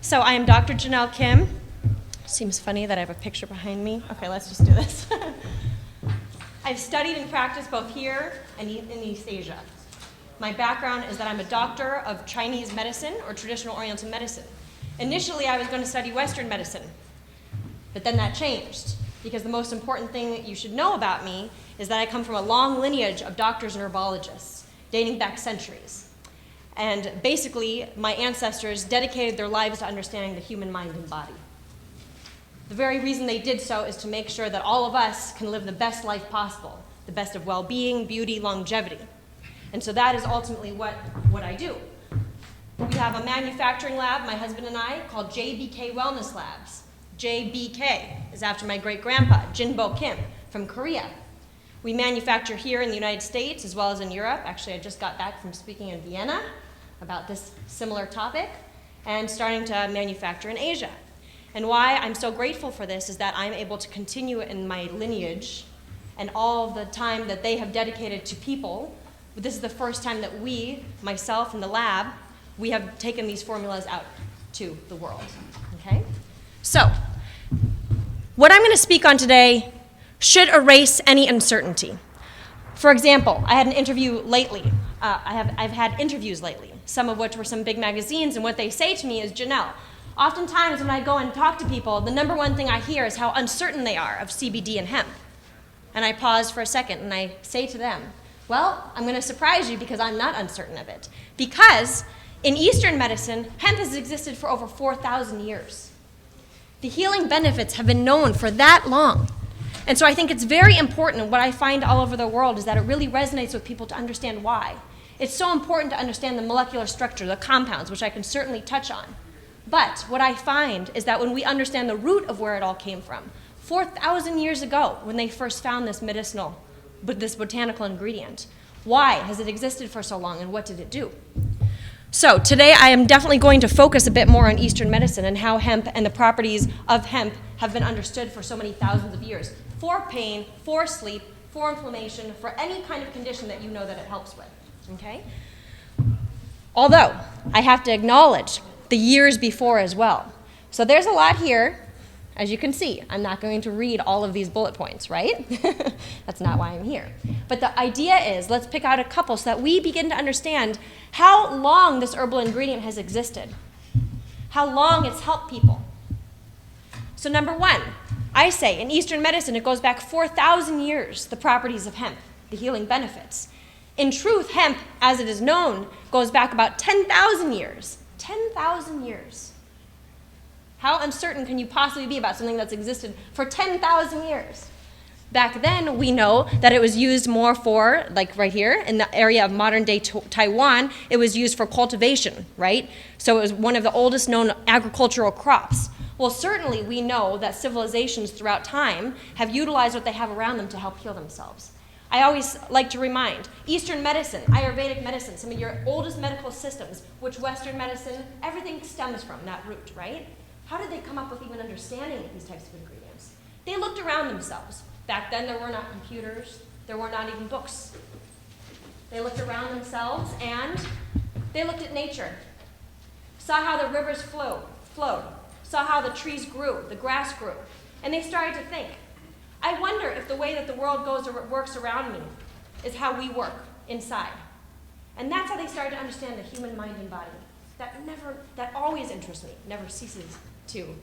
So I am Dr. Jenelle Kim. Seems funny that I have a picture behind me. Okay, let's just do this. I've studied and practiced both here and in East Asia. My background is that I'm a doctor of Chinese medicine or traditional Oriental medicine. Initially, I was going to study Western medicine, but then that changed because the most important thing that you should know about me is that I come from a long lineage of doctors and herbologists dating back centuries. And basically, my ancestors dedicated their lives to understanding the human mind and body. The very reason they did so is to make sure that all of us can live the best life possible, the best of well-being, beauty, longevity. And so that is ultimately what I do. We have a manufacturing lab, my husband and I, called JBK Wellness Labs. JBK is after my great-grandpa, Jinbo Kim, from Korea. We manufacture here in the United States as well as in Europe. Actually, I just got back from speaking in Vienna about this similar topic, and starting to manufacture in Asia. And why I'm so grateful for this is that I'm able to continue in my lineage and all the time that they have dedicated to people. But this is the first time that we, myself and the lab, we have taken these formulas out to the world, okay? So, what I'm going to speak on today should erase any uncertainty. For example, I had an interview lately. I've had interviews lately, some of which were some big magazines, and what they say to me is, Jenelle, oftentimes when I go and talk to people, the number one thing I hear is how uncertain they are of CBD and hemp. And I pause for a second and I say to them, well, I'm going to surprise you because I'm not uncertain of it. Because in Eastern medicine, hemp has existed for over 4,000 years. The healing benefits have been known for that long. And so I think it's very important, what I find all over the world is that it really resonates with people to understand why. It's so important to understand the molecular structure, the compounds, which I can certainly touch on. But what I find is that when we understand the root of where it all came from, 4,000 years ago, when they first found this this botanical ingredient, why has it existed for so long and what did it do? So today I am definitely going to focus a bit more on Eastern medicine and how hemp and the properties of hemp have been understood for so many thousands of years, for pain, for sleep, for inflammation, for any kind of condition that you know that it helps with, okay? Although, I have to acknowledge the years before as well. So there's a lot here, as you can see. I'm not going to read all of these bullet points, right? That's not why I'm here. But the idea is, let's pick out a couple so that we begin to understand how long this herbal ingredient has existed, how long it's helped people. So number one, I say in Eastern medicine, it goes back 4,000 years, the properties of hemp, the healing benefits. In truth, hemp, as it is known, goes back about 10,000 years. 10,000 years. How uncertain can you possibly be about something that's existed for 10,000 years? Back then, we know that it was used more for, like right here, in the area of modern-day Taiwan, it was used for cultivation, right? So it was one of the oldest known agricultural crops. Well, certainly we know that civilizations throughout time have utilized what they have around them to help heal themselves. I always like to remind, Eastern medicine, Ayurvedic medicine, some of your oldest medical systems, which Western medicine, everything stems from that root, right? How did they come up with even understanding these types of ingredients? They looked around themselves. Back then, there were not computers. There were not even books. They looked around themselves, and they looked at nature, saw how the rivers flowed, saw how the trees grew, the grass grew, and they started to think, I wonder if the way that the world works around me is how we work inside. And that's how they started to understand the human mind and body. That always interests me, never ceases to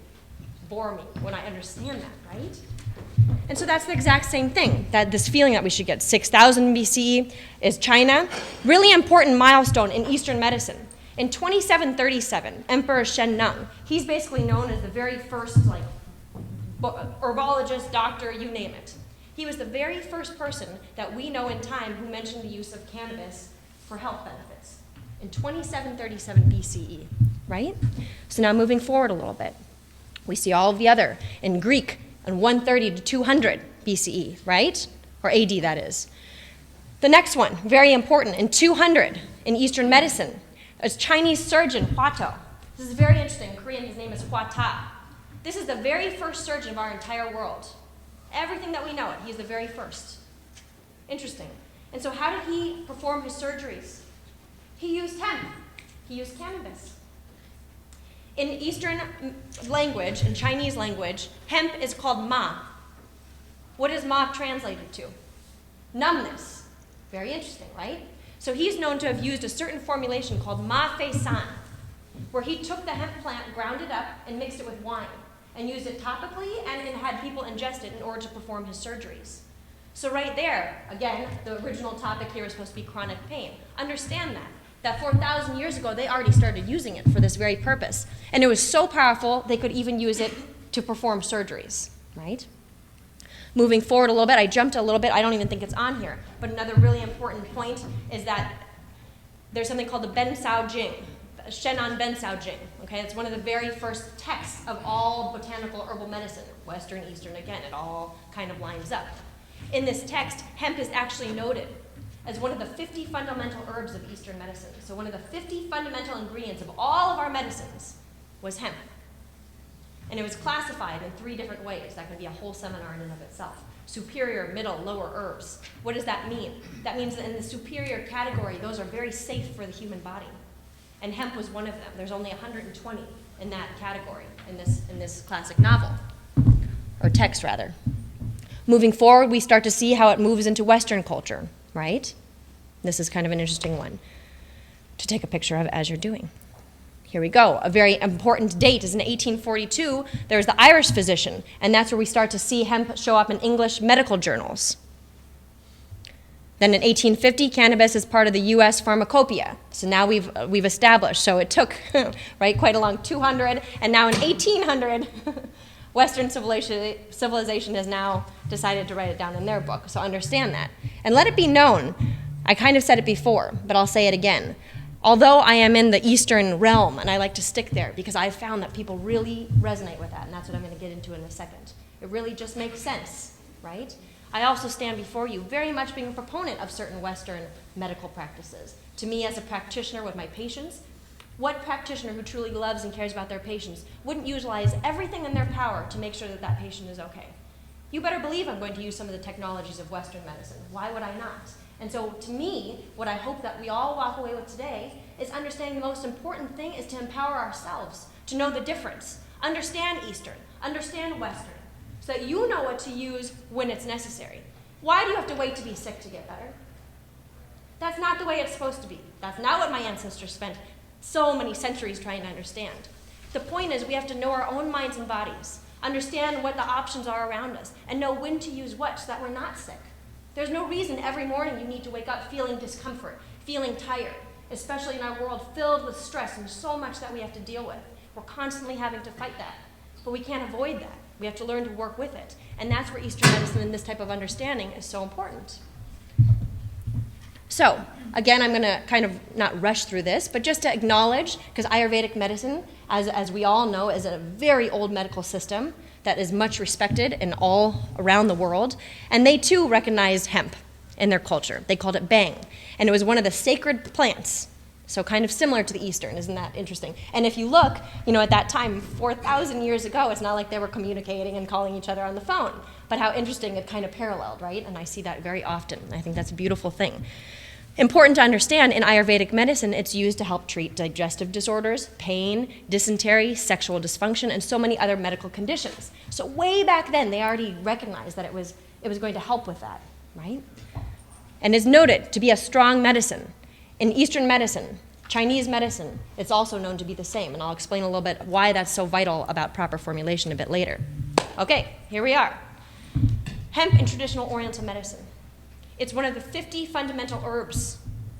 bore me when I understand that, right? And so that's the exact same thing, that this feeling that we should get. 6,000 BCE is China. Really important milestone in Eastern medicine. In 2737, Emperor Shen Nung, he's basically known as the very first herbologist, doctor, you name it. He was the very first person that we know in time who mentioned the use of cannabis for health benefits. In 2737 BCE, right? So now moving forward a little bit, we see all of the other in Greek in 130 to 200 BCE, right? Or AD, that is. The next one, very important, in 200 in Eastern medicine, a Chinese surgeon, Hua To. This is very interesting. In Korean, his name is Hua Ta. This is the very first surgeon of our entire world. Everything that we know it, he's the very first. Interesting. And so how did he perform his surgeries? He used hemp. He used cannabis. In Eastern language, in Chinese language, hemp is called ma. What is ma translated to? Numbness. Very interesting, right? So he's known to have used a certain formulation called ma fei san, where he took the hemp plant, ground it up, and mixed it with wine, and used it topically and had people ingest it in order to perform his surgeries. So right there, again, the original topic here is supposed to be chronic pain. Understand that 4,000 years ago, they already started using it for this very purpose. And it was so powerful, they could even use it to perform surgeries, right? Moving forward a little bit, I jumped a little bit, I don't even think it's on here, but another really important point is that there's something called the Ben Sao Jing, Shenan Ben Sao Jing, okay? It's one of the very first texts of all botanical herbal medicine, Western, Eastern, again, it all kind of lines up. In this text, hemp is actually noted as one of the 50 fundamental herbs of Eastern medicine. So one of the 50 fundamental ingredients of all of our medicines was hemp. And it was classified in 3 different ways. That could be a whole seminar in and of itself. Superior, middle, lower herbs. What does that mean? That means that in the superior category, those are very safe for the human body. And hemp was one of them. There's only 120 in that category in this classic novel, or text rather. Moving forward, we start to see how it moves into Western culture, right? This is kind of an interesting one to take a picture of as you're doing. Here we go. A very important date is in 1842. There's the Irish physician, and that's where we start to see hemp show up in English medical journals. Then in 1850, cannabis is part of the U.S. pharmacopoeia. So now we've established. So it took right quite a long 200, and now in 1800, Western civilization has now decided to write it down in their book. So understand that, and let it be known. I kind of said it before, but I'll say it again. Although I am in the Eastern realm, and I like to stick there because I've found that people really resonate with that, and that's what I'm going to get into in a second. It really just makes sense, right? I also stand before you very much being a proponent of certain Western medical practices. To me, as a practitioner with my patients, what practitioner who truly loves and cares about their patients wouldn't utilize everything in their power to make sure that that patient is okay? You better believe I'm going to use some of the technologies of Western medicine. Why would I not? And so to me, what I hope that we all walk away with today is understanding the most important thing is to empower ourselves, to know the difference. Understand Eastern, understand Western, so that you know what to use when it's necessary. Why do you have to wait to be sick to get better? That's not the way it's supposed to be. That's not what my ancestors spent so many centuries trying to understand. The point is we have to know our own minds and bodies, understand what the options are around us, and know when to use what so that we're not sick. There's no reason every morning you need to wake up feeling discomfort, feeling tired, especially in our world filled with stress and so much that we have to deal with. We're constantly having to fight that, but we can't avoid that. We have to learn to work with it, and that's where Eastern medicine and this type of understanding is so important. So, again, I'm going to kind of not rush through this, but just to acknowledge, because Ayurvedic medicine, as we all know, is a very old medical system that is much respected in all around the world, and they too recognized hemp in their culture. They called it bang, and it was one of the sacred plants, so kind of similar to the Eastern. Isn't that interesting? And if you look, at that time, 4,000 years ago, it's not like they were communicating and calling each other on the phone, but how interesting it kind of paralleled, right? And I see that very often. I think that's a beautiful thing. Important to understand, in Ayurvedic medicine, it's used to help treat digestive disorders, pain, dysentery, sexual dysfunction, and so many other medical conditions. So way back then, they already recognized that it was going to help with that, right? And is noted to be a strong medicine. In Eastern medicine, Chinese medicine, it's also known to be the same, and I'll explain a little bit why that's so vital about proper formulation a bit later. Okay, here we are. Hemp in traditional Oriental medicine. It's one of the 50 fundamental herbs.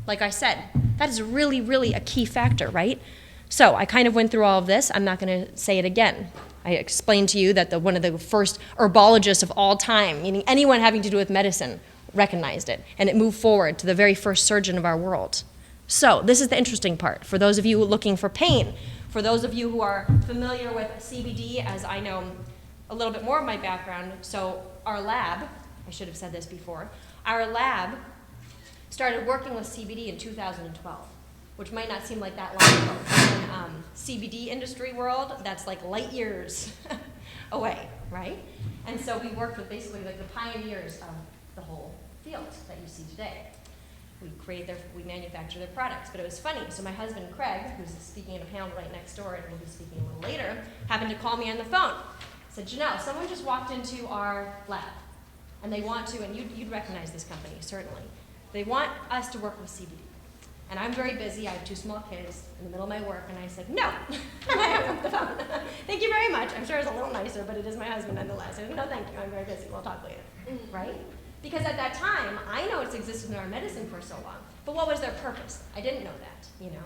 Like I said, that is really, really a key factor, right? So I kind of went through all of this. I'm not going to say it again. I explained to you that one of the first herbologists of all time, meaning anyone having to do with medicine, recognized it, and it moved forward to the very first surgeon of our world. So this is the interesting part. For those of you looking for pain, for those of you who are familiar with CBD, as I know a little bit more of my background, so our lab, I should have said this before, our lab started working with CBD in 2012, which might not seem like that long ago. In CBD industry world, that's like light years away, right? And so we worked with basically like the pioneers of the whole field that you see today. we manufacture their products. But it was funny. So my husband, Craig, who's speaking at a panel right next door and will be speaking a little later, happened to call me on the phone. Said, Jenelle, someone just walked into our lab, and they want to, and you'd recognize this company, certainly. They want us to work with CBD. And I'm very busy. I have 2 small kids in the middle of my work, and I said, no. And I hung up the phone. Thank you very much. I'm sure it's a little nicer, but it is my husband nonetheless. I said, no, thank you. I'm very busy. We'll talk later. Right? Because at that time, I know it's existed in our medicine for so long, but what was their purpose? I didn't know that, you know?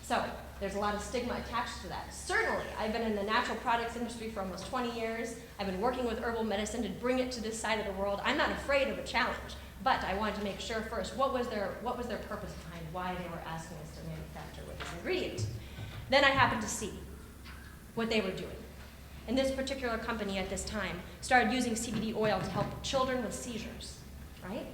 So there's a lot of stigma attached to that. Certainly, I've been in the natural products industry for almost 20 years. I've been working with herbal medicine to bring it to this side of the world. I'm not afraid of a challenge, but I wanted to make sure first, what was their purpose behind why they were asking us to manufacture with this ingredient? Then I happened to see what they were doing. And this particular company at this time started using CBD oil to help children with seizures, right?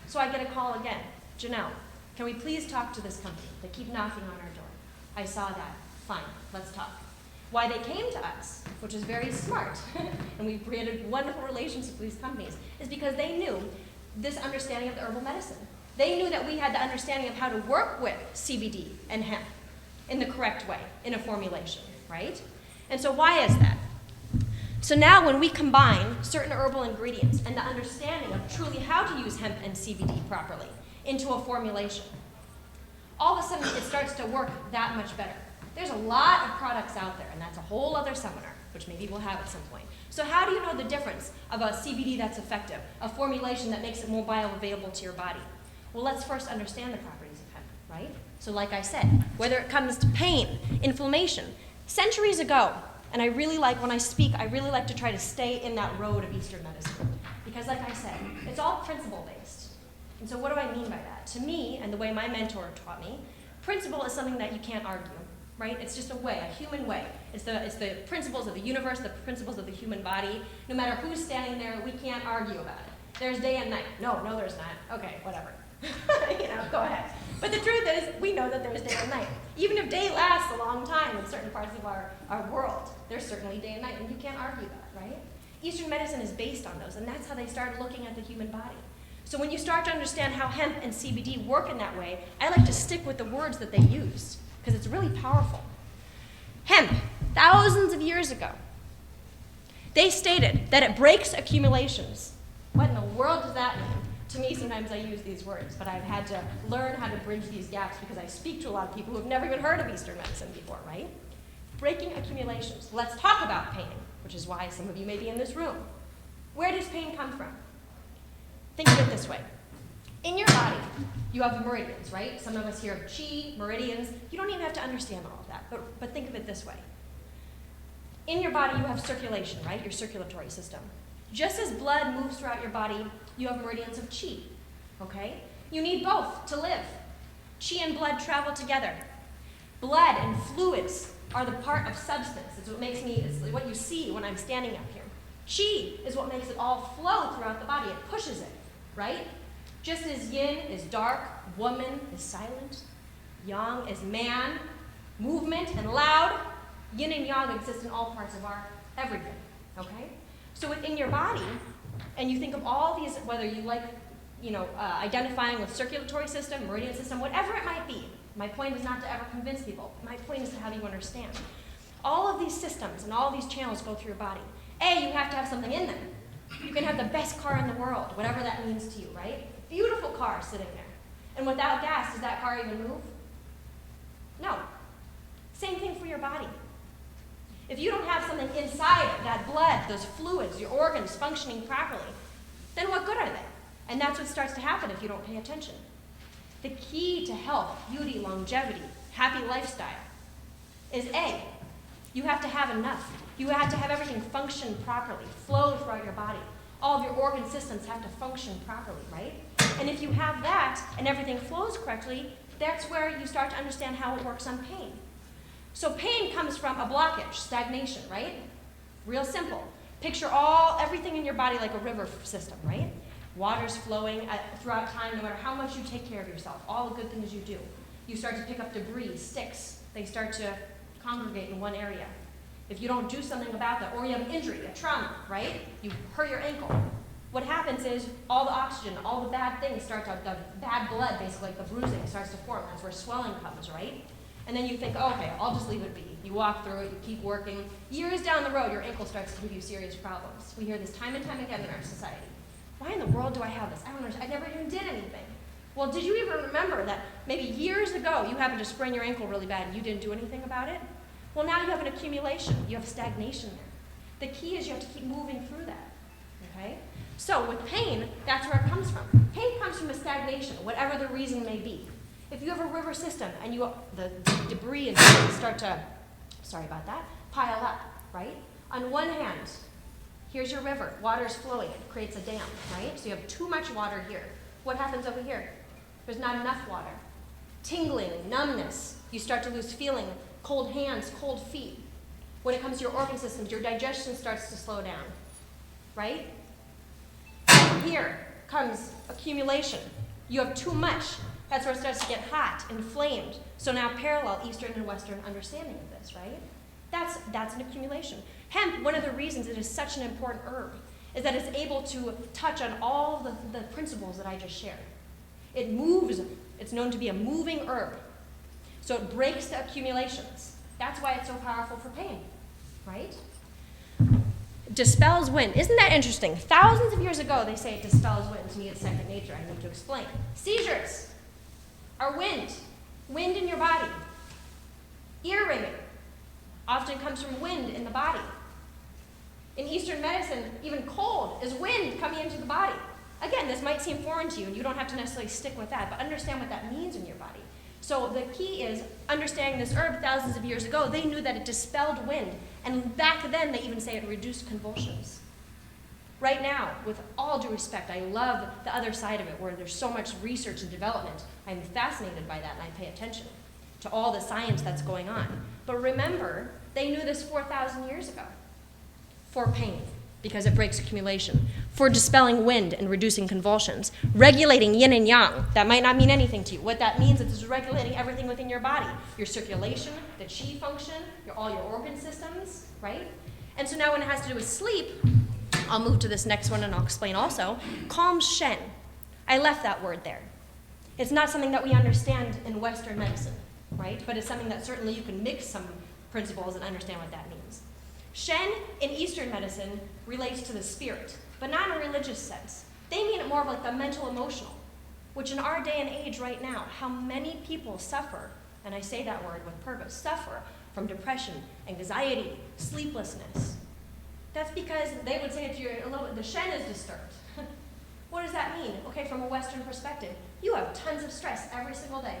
So I get a call again. Jenelle, can we please talk to this company? They keep knocking on our door. I saw that. Fine, let's talk. Why they came to us, which is very smart, and we've created wonderful relationships with these companies, is because they knew this understanding of the herbal medicine. They knew that we had the understanding of how to work with CBD and hemp in the correct way, in a formulation, right? And so why is that? So now when we combine certain herbal ingredients and the understanding of truly how to use hemp and CBD properly into a formulation, all of a sudden it starts to work that much better. There's a lot of products out there, and that's a whole other seminar, which maybe we'll have at some point. So how do you know the difference of a CBD that's effective, a formulation that makes it more bioavailable to your body? Well, let's first understand the properties of hemp, right? So like I said, whether it comes to pain, inflammation, centuries ago, and I really like, when I speak, I really like to try to stay in that road of Eastern medicine. Because like I said, it's all principle-based. And so what do I mean by that? To me, and the way my mentor taught me, principle is something that you can't argue, right? It's just a way, a human way. It's the principles of the universe, the principles of the human body. No matter who's standing there, we can't argue about it. There's day and night. No, there's not. Okay, whatever. Go ahead. But the truth is, we know that there's day and night. Even if day lasts a long time in certain parts of our world, there's certainly day and night, and you can't argue that, right? Eastern medicine is based on those, and that's how they started looking at the human body. So when you start to understand how hemp and CBD work in that way, I like to stick with the words that they use, because it's really powerful. Hemp, thousands of years ago, they stated that it breaks accumulations. What in the world does that mean? To me, sometimes I use these words, but I've had to learn how to bridge these gaps because I speak to a lot of people who have never even heard of Eastern medicine before, right? Breaking accumulations. Let's talk about pain, which is why some of you may be in this room. Where does pain come from? Think of it this way. In your body, you have meridians, right? Some of us here have chi, meridians. You don't even have to understand all of that, but think of it this way. In your body, you have circulation, right? Your circulatory system. Just as blood moves throughout your body, you have meridians of chi, okay? You need both to live. Chi and blood travel together. Blood and fluids are the part of substance. It's what makes me, it's what you see when I'm standing up here. Chi is what makes it all flow throughout the body. It pushes it, right? Just as yin is dark, woman is silent, yang is man, movement and loud, yin and yang exist in all parts of our everything, okay? So within your body, and you think of all these, whether you like, identifying with circulatory system, meridian system, whatever it might be. My point is not to ever convince people. My point is to have you understand. All of these systems and all of these channels go through your body. You have to have something in them. You can have the best car in the world, whatever that means to you, right? Beautiful car sitting there. And without gas, does that car even move? No. Same thing for your body. If you don't have something inside it, that blood, those fluids, your organs functioning properly, then what good are they? And that's what starts to happen if you don't pay attention. The key to health, beauty, longevity, happy lifestyle is you have to have enough. You have to have everything function properly, flow throughout your body. All of your organ systems have to function properly, right? And if you have that and everything flows correctly, that's where you start to understand how it works on pain. So pain comes from a blockage, stagnation, right? Real simple. Picture everything in your body like a river system, right? Water's flowing throughout time, no matter how much you take care of yourself, all the good things you do. You start to pick up debris, sticks. They start to congregate in one area. If you don't do something about that, or you have an injury, a trauma, right? You hurt your ankle. What happens is all the oxygen, all the bad things start to, the bad blood, basically like the bruising, starts to form. That's where swelling comes, right? And then you think, oh, okay, I'll just leave it be. You walk through it, you keep working. Years down the road, your ankle starts to give you serious problems. We hear this time and time again in our society. Why in the world do I have this? I don't understand. I never even did anything. Well, did you even remember that maybe years ago you happened to sprain your ankle really bad and you didn't do anything about it? Well, now you have an accumulation. You have stagnation there. The key is you have to keep moving through that, okay? So with pain, that's where it comes from. Pain comes from a stagnation, whatever the reason may be. If you have a river system and the debris and things start to, sorry about that, pile up, right? On one hand, here's your river, water's flowing, it creates a dam, right? So you have too much water here. What happens over here? There's not enough water. Tingling, numbness, you start to lose feeling, cold hands, cold feet. When it comes to your organ systems, your digestion starts to slow down, right? Here comes accumulation. You have too much. That's where it starts to get hot, inflamed. So now parallel Eastern and Western understanding of this, right? That's an accumulation. Hemp, one of the reasons it is such an important herb is that it's able to touch on all the principles that I just shared. It moves. It's known to be a moving herb. So it breaks the accumulations. That's why it's so powerful for pain, right? Dispels wind. Isn't that interesting? Thousands of years ago, they say it dispels wind. To me, it's second nature. I need to explain. Seizures are wind. Wind in your body. Ear ringing often comes from wind in the body. In Eastern medicine, even cold is wind coming into the body. Again, this might seem foreign to you, and you don't have to necessarily stick with that, but understand what that means in your body. So the key is understanding this herb thousands of years ago, they knew that it dispelled wind, and back then they even say it reduced convulsions. Right now, with all due respect, I love the other side of it where there's so much research and development. I'm fascinated by that and I pay attention to all the science that's going on. But remember, they knew this 4,000 years ago. For pain, because it breaks accumulation. For dispelling wind and reducing convulsions. Regulating yin and yang. That might not mean anything to you. What that means is it's regulating everything within your body. Your circulation, the qi function, all your organ systems, right? And so now when it has to do with sleep, I'll move to this next one and I'll explain also. Calms Shen. I left that word there. It's not something that we understand in Western medicine, right? But it's something that certainly you can mix some principles and understand what that means. Shen in Eastern medicine relates to the spirit, but not in a religious sense. They mean it more of like the mental emotional, which in our day and age right now, how many people suffer, and I say that word with purpose, suffer from depression, anxiety, sleeplessness. That's because they would say to you a little bit, the Shen is disturbed. What does that mean? Okay, from a Western perspective, you have tons of stress every single day.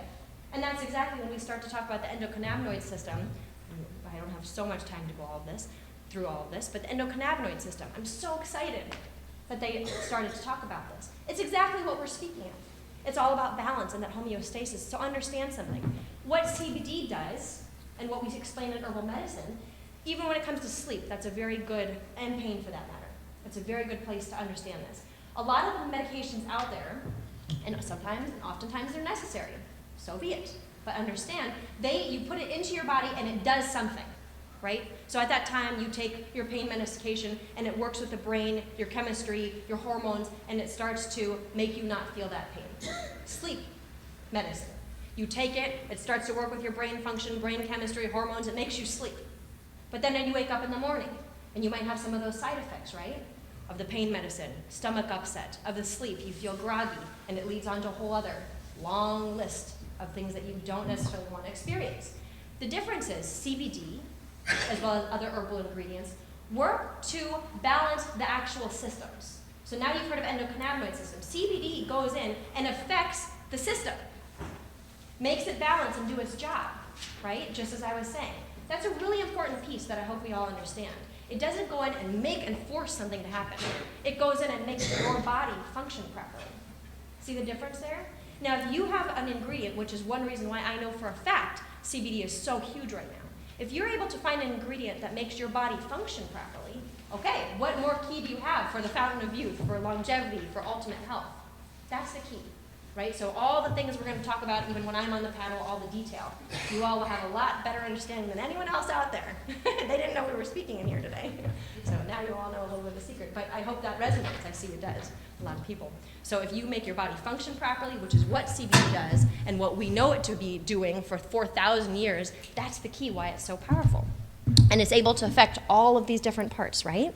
And that's exactly when we start to talk about the endocannabinoid system. I don't have so much time to go through all of this, but the endocannabinoid system, I'm so excited that they started to talk about this. It's exactly what we're speaking of. It's all about balance and that homeostasis. So understand something. What CBD does, and what we explain in herbal medicine, even when it comes to sleep, that's a very good, and pain for that matter, it's a very good place to understand this. A lot of the medications out there, and sometimes, and oftentimes they're necessary, so be it. But understand, you put it into your body and it does something, right? So at that time, you take your pain medication and it works with the brain, your chemistry, your hormones, and it starts to make you not feel that pain. Sleep medicine. You take it, it starts to work with your brain function, brain chemistry, hormones, it makes you sleep. But then you wake up in the morning and you might have some of those side effects, right? Of the pain medicine, stomach upset, of the sleep, you feel groggy, and it leads on to a whole other long list of things that you don't necessarily want to experience. The difference is CBD, as well as other herbal ingredients, work to balance the actual systems. So now you've heard of endocannabinoid system. CBD goes in and affects the system, makes it balance and do its job, right? Just as I was saying. That's a really important piece that I hope we all understand. It doesn't go in and make and force something to happen. It goes in and makes your body function properly. See the difference there? Now, if you have an ingredient, which is one reason why I know for a fact CBD is so huge right now. If you're able to find an ingredient that makes your body function properly, okay, what more key do you have for the fountain of youth, for longevity, for ultimate health? That's the key, right? So all the things we're going to talk about, even when I'm on the panel, all the detail, you all will have a lot better understanding than anyone else out there. They didn't know we were speaking in here today. So now you all know a little bit of the secret, but I hope that resonates. I see it does, a lot of people. So if you make your body function properly, which is what CBD does, and what we know it to be doing for 4,000 years, that's the key why it's so powerful. And it's able to affect all of these different parts, right?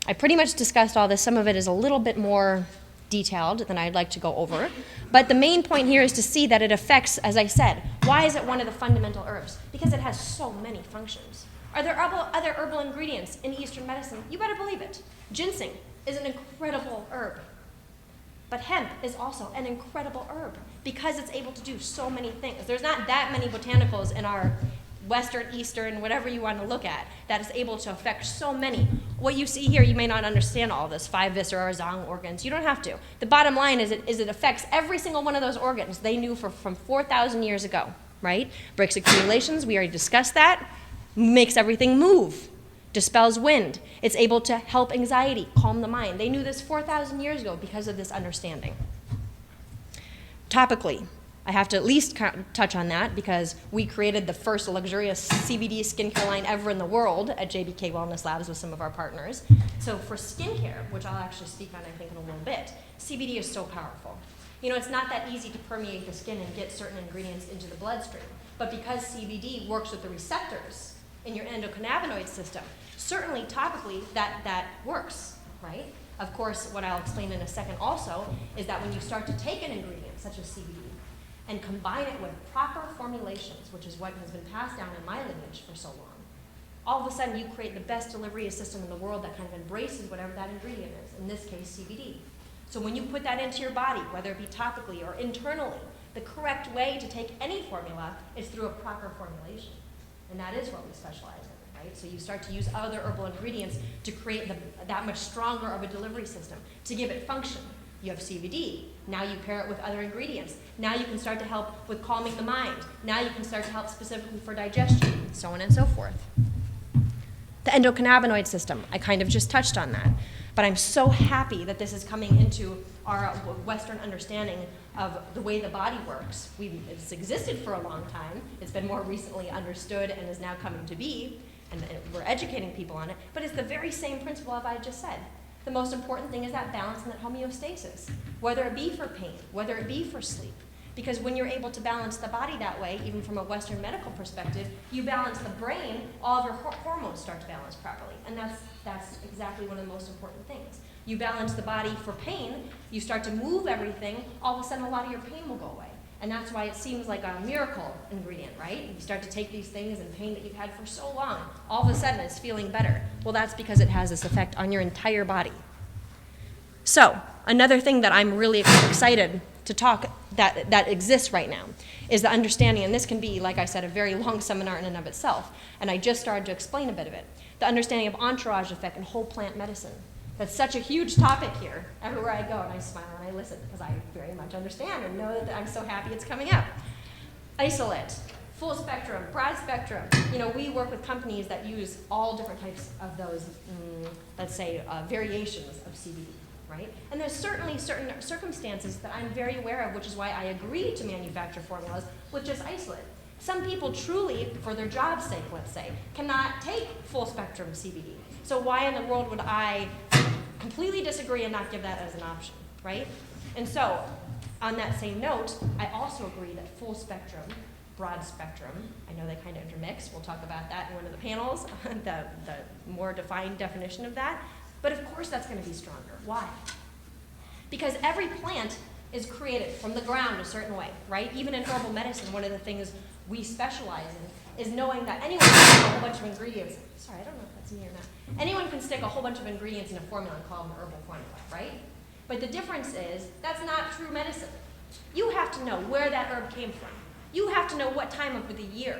I pretty much discussed all this. Some of it is a little bit more detailed than I'd like to go over. But the main point here is to see that it affects, as I said, why is it one of the fundamental herbs? Because it has so many functions. Are there other herbal ingredients in Eastern medicine? You better believe it. Ginseng is an incredible herb. But hemp is also an incredible herb because it's able to do so many things. There's not that many botanicals in our Western, Eastern, whatever you want to look at, that is able to affect so many. What you see here, you may not understand all this, 5 viscera or zong organs. You don't have to. The bottom line is it affects every single one of those organs they knew from 4,000 years ago, right? Breaks accumulations, we already discussed that. Makes everything move. Dispels wind. It's able to help anxiety, calm the mind. They knew this 4,000 years ago because of this understanding. Topically, I have to at least touch on that because we created the first luxurious CBD skincare line ever in the world at JBK Wellness Labs with some of our partners. So for skincare, which I'll actually speak on, I think, in a little bit, CBD is so powerful. You know, it's not that easy to permeate the skin and get certain ingredients into the bloodstream. But because CBD works with the receptors in your endocannabinoid system, certainly topically that works, right? Of course, what I'll explain in a second also is that when you start to take an ingredient such as CBD and combine it with proper formulations, which is what has been passed down in my lineage for so long, all of a sudden you create the best delivery system in the world that kind of embraces whatever that ingredient is, in this case CBD. So when you put that into your body, whether it be topically or internally, the correct way to take any formula is through a proper formulation. And that is what we specialize in, right? So you start to use other herbal ingredients to create that much stronger of a delivery system, to give it function. You have CBD. Now you pair it with other ingredients. Now you can start to help with calming the mind. Now you can start to help specifically for digestion, so on and so forth. The endocannabinoid system, I kind of just touched on that. But I'm so happy that this is coming into our Western understanding of the way the body works. It's existed for a long time. It's been more recently understood and is now coming to be, and we're educating people on it. But it's the very same principle of I just said. The most important thing is that balance and that homeostasis, whether it be for pain, whether it be for sleep. Because when you're able to balance the body that way, even from a Western medical perspective, you balance the brain, all of your hormones start to balance properly. And that's exactly one of the most important things. You balance the body for pain, you start to move everything, all of a sudden a lot of your pain will go away. And that's why it seems like a miracle ingredient, right? You start to take these things and pain that you've had for so long, all of a sudden it's feeling better. Well, that's because it has this effect on your entire body. So, another thing that I'm really excited to talk that exists right now is the understanding, and this can be, like I said, a very long seminar in and of itself, and I just started to explain a bit of it, the understanding of entourage effect and whole plant medicine. That's such a huge topic here. Everywhere I go, and I smile and I listen because I very much understand and know that I'm so happy it's coming up. Isolate, full spectrum, broad spectrum. You know, we work with companies that use all different types of those, let's say, variations of CBD, right? And there's certainly certain circumstances that I'm very aware of, which is why I agree to manufacture formulas with just isolate. Some people truly, for their job's sake, let's say, cannot take full spectrum CBD. So why in the world would I completely disagree and not give that as an option, right? And so, on that same note, I also agree that full spectrum, broad spectrum, I know they kind of intermix, we'll talk about that in one of the panels, the more defined definition of that, but of course that's going to be stronger. Why? Because every plant is created from the ground a certain way, right? Even in herbal medicine, one of the things we specialize in is knowing that anyone can stick a whole bunch of ingredients. Sorry, I don't know if that's me or not. Anyone can stick a whole bunch of ingredients in a formula and call them an herbal formula, right? But the difference is that's not true medicine. You have to know where that herb came from. You have to know what time of the year.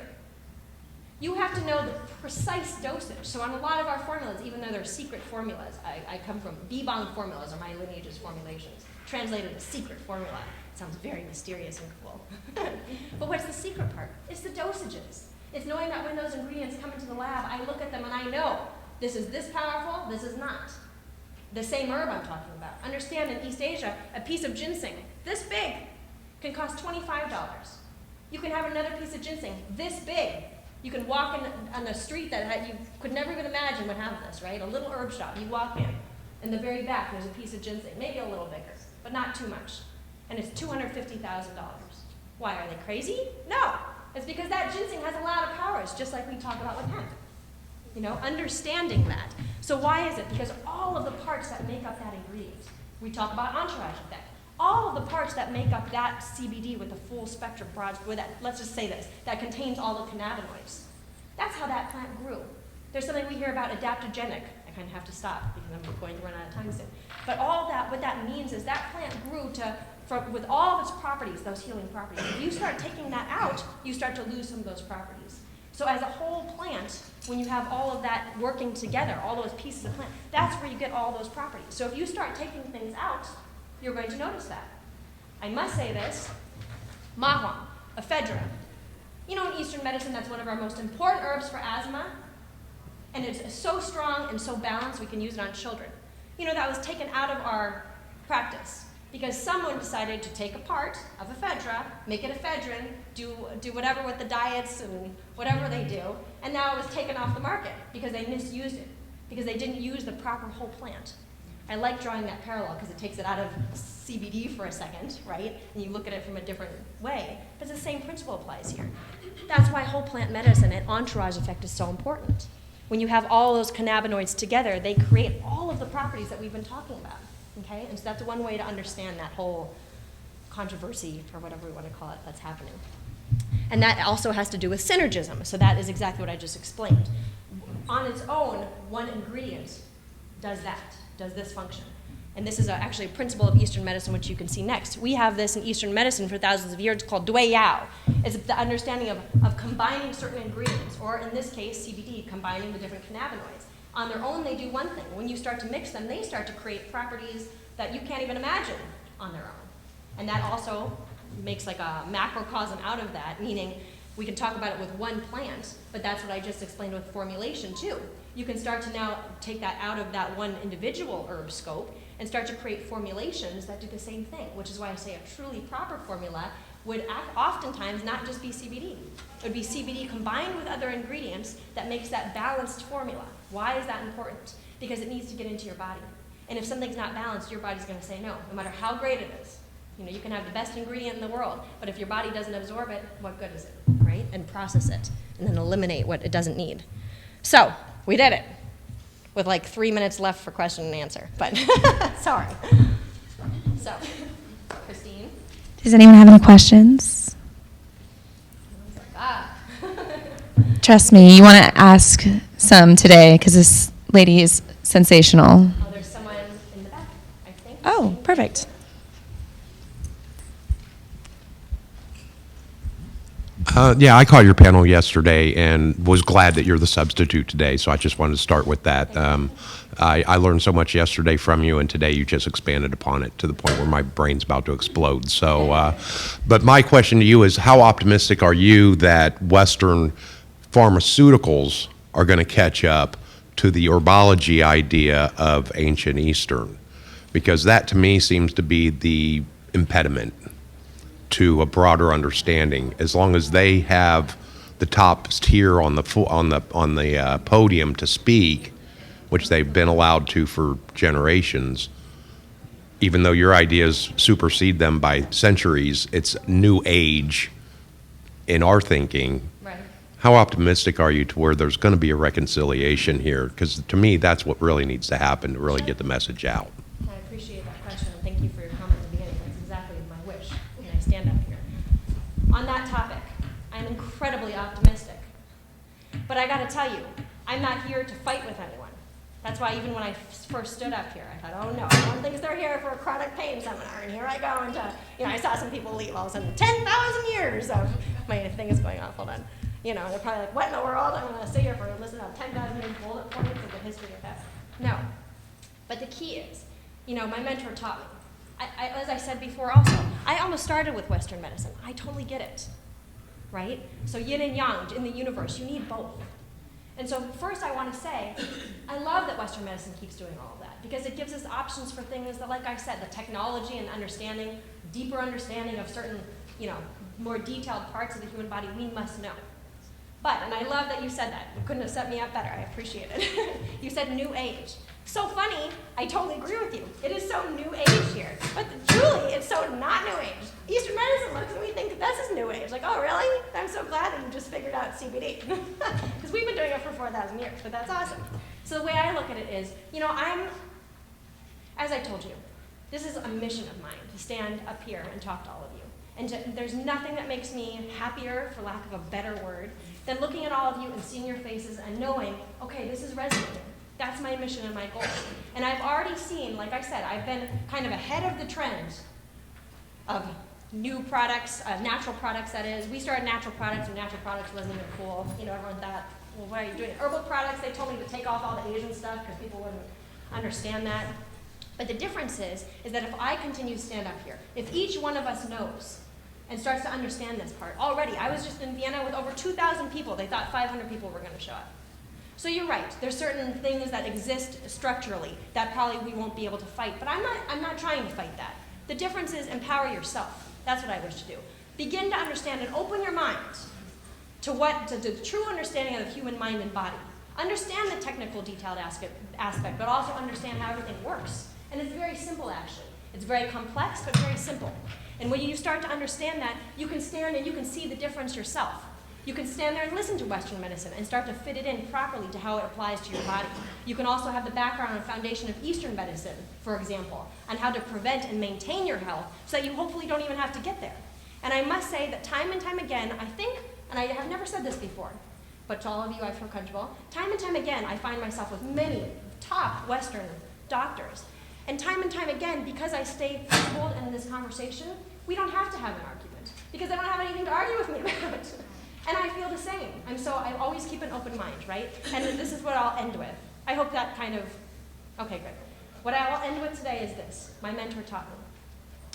You have to know the precise dosage. So on a lot of our formulas, even though they're secret formulas, I come from Bebong formulas, or my lineage's formulations, translated as secret formula. It sounds very mysterious and cool. But what's the secret part? It's the dosages. It's knowing that when those ingredients come into the lab, I look at them and I know this is this powerful, this is not. The same herb I'm talking about. Understand, in East Asia, a piece of ginseng this big can cost $25. You can have another piece of ginseng this big You can walk on the street that you could never even imagine would have this, right? A little herb shop. You walk in the very back, there's a piece of ginseng, maybe a little bigger, but not too much. And it's $250,000. Why, are they crazy? No, it's because that ginseng has a lot of powers, just like we talk about with hemp. You know, understanding that. So why is it? Because all of the parts that make up that ingredient, we talk about entourage effect. All of the parts that make up that CBD with the full spectrum broad, with that, let's just say this, that contains all the cannabinoids. That's how that plant grew. There's something we hear about adaptogenic. I kind of have to stop because I'm going to run out of time soon. But all that, what that means is that plant grew with all of its properties, those healing properties. If you start taking that out, you start to lose some of those properties. So as a whole plant, when you have all of that working together, all those pieces of plant, that's where you get all those properties. So if you start taking things out, you're going to notice that. I must say this, mahuam, ephedra. You know, in Eastern medicine, that's one of our most important herbs for asthma, and it's so strong and so balanced, we can use it on children. You know, that was taken out of our practice because someone decided to take a part of ephedra, make it ephedrine, do whatever with the diets and whatever they do, and now it was taken off the market because they misused it, because they didn't use the proper whole plant. I like drawing that parallel because it takes it out of CBD for a second, right? And you look at it from a different way. But the same principle applies here. That's why whole plant medicine and entourage effect is so important. When you have all those cannabinoids together, they create all of the properties that we've been talking about, okay? And so that's one way to understand that whole controversy, or whatever we want to call it, that's happening. And that also has to do with synergism. So that is exactly what I just explained. On its own, one ingredient does this function. And this is actually a principle of Eastern medicine, which you can see next. We have this in Eastern medicine for thousands of years called Dui Yao. It's the understanding of combining certain ingredients, or in this case, CBD, combining the different cannabinoids. On their own, they do one thing. When you start to mix them, they start to create properties that you can't even imagine on their own. And that also makes like a macrocosm out of that, meaning we can talk about it with one plant, but that's what I just explained with formulation too. You can start to now take that out of that one individual herb scope and start to create formulations that do the same thing, which is why I say a truly proper formula would oftentimes not just be CBD. It would be CBD combined with other ingredients that makes that balanced formula. Why is that important? Because it needs to get into your body. And if something's not balanced, your body's going to say no matter how great it is. You know, you can have the best ingredient in the world, but if your body doesn't absorb it, what good is it, right? And process it, and then eliminate what it doesn't need. So, we did it, with like 3 minutes left for question and answer, but sorry. So, Christine? Does anyone have any questions? Trust me, you want to ask some today, because this lady is sensational. Oh, there's someone in the back, I think. Oh, perfect. Yeah, I caught your panel yesterday and was glad that you're the substitute today, so I just wanted to start with that. I learned so much yesterday from you, and today you just expanded upon it to the point where my brain's about to explode. So, but my question to you is, how optimistic are you that Western pharmaceuticals are going to catch up to the herbology idea of ancient Eastern? Because that, to me, seems to be the impediment to a broader understanding. As long as they have the top tier on the podium to speak, which they've been allowed to for generations, even though your ideas supersede them by centuries, it's new age in our thinking. Right. How optimistic are you to where there's going to be a reconciliation here? Because to me, that's what really needs to happen to really get the message out. I appreciate that question, and thank you for your comment at the beginning. That's exactly my wish when I stand up here. On that topic, I'm incredibly optimistic. But I got to tell you, I'm not here to fight with anyone. That's why even when I first stood up here, I thought, oh no, everyone thinks they're here for a chronic pain seminar, and here I go into, I saw some people leave all of a sudden, 10,000 years of, my thing is going off, hold on. They're probably like, what in the world? I'm going to sit here for listen to 10,000 years bullet points of the history of that. No. But the key is, my mentor taught me. As I said before also, I almost started with Western medicine. I totally get it, right? So yin and yang in the universe, you need both. And so first I want to say, I love that Western medicine keeps doing all of that because it gives us options for things that, like I said, the technology and understanding, deeper understanding of certain, more detailed parts of the human body we must know. But, and I love that you said that. You couldn't have set me up better. I appreciate it. You said new age. So funny, I totally agree with you. It is so new age here. But truly, it's so not new age. Eastern medicine looks and we think this is new age. Like, oh, really? I'm so glad that you just figured out CBD. Because we've been doing it for 4,000 years, but that's awesome. So the way I look at it is, as I told you, this is a mission of mine, to stand up here and talk to all of you. And there's nothing that makes me happier, for lack of a better word, than looking at all of you and seeing your faces and knowing, okay, this is resonating. That's my mission and my goal. And I've already seen, like I said, I've been kind of ahead of the trend of new products, natural products that is. We started natural products when natural products wasn't even cool. Everyone thought, well, what are you doing? Herbal products, they told me to take off all the Asian stuff because people wouldn't understand that. But the difference is that if I continue to stand up here, if each one of us knows and starts to understand this part, already, I was just in Vienna with over 2,000 people. They thought 500 people were going to show up. So you're right, there's certain things that exist structurally that probably we won't be able to fight, but I'm not trying to fight that. The difference is empower yourself. That's what I wish to do. Begin to understand and open your mind to the true understanding of the human mind and body. Understand the technical detailed aspect, but also understand how everything works. And it's very simple, actually. It's very complex, but very simple. And when you start to understand that, you can stand and you can see the difference yourself. You can stand there and listen to Western medicine and start to fit it in properly to how it applies to your body. You can also have the background and foundation of Eastern medicine, for example, on how to prevent and maintain your health so that you hopefully don't even have to get there. And I must say that time and time again, I think, and I have never said this before, but to all of you I feel comfortable, time and time again I find myself with many top Western doctors. And time again, because I stay principled in this conversation, we don't have to have an argument because they don't have anything to argue with me about. And I feel the same. I always keep an open mind, right? And this is what I'll end with. I hope that okay, good. What I will end with today is this. My mentor taught me.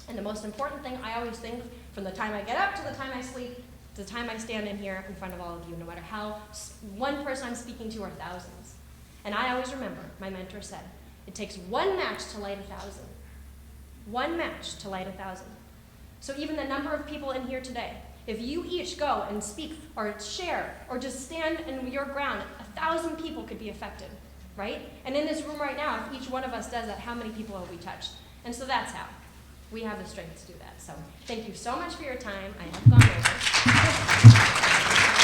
And the most important thing I always think, from the time I get up to the time I sleep, to the time I stand in here in front of all of you, no matter how one person I'm speaking to or thousands. And I always remember, my mentor said, it takes one match to light 1,000. One match to light 1,000. So even the number of people in here today, if you each go and speak or share or just stand in your ground, 1,000 people could be affected, right? And in this room right now, if each one of us does that, how many people have we touched? And so that's how. We have the strength to do that. So thank you so much for your time. I have gone over.